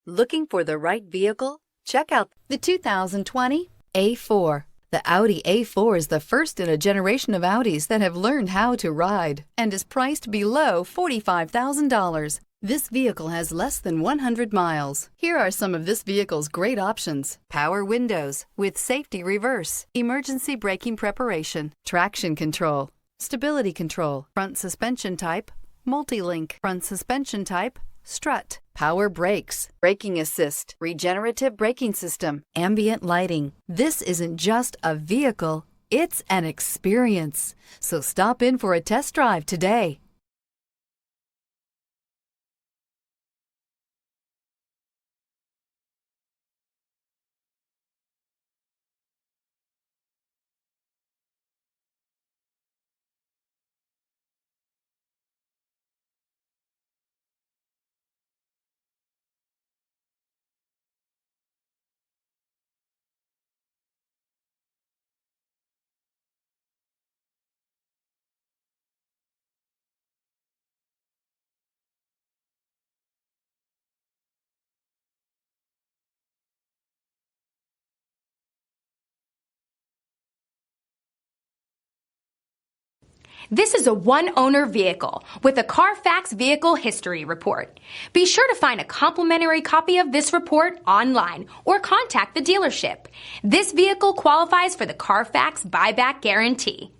Looking for the right vehicle? Check out the 2020 A4. The Audi A4 is the first in a generation of Audis that have learned how to ride and is priced below $45,000. This vehicle has less than 100 miles. Here are some of this vehicle's great options: power windows with safety reverse, emergency braking preparation, traction control, stability control, front suspension type, multi-link, front suspension type, strut, power brakes, braking assist, regenerative braking system, ambient lighting. This isn't just a vehicle, it's an experience. So stop in for a test drive today. This is a one-owner vehicle with a Carfax Vehicle History Report. Be sure to find a complimentary copy of this report online or contact the dealership. This vehicle qualifies for the Carfax Buyback Guarantee.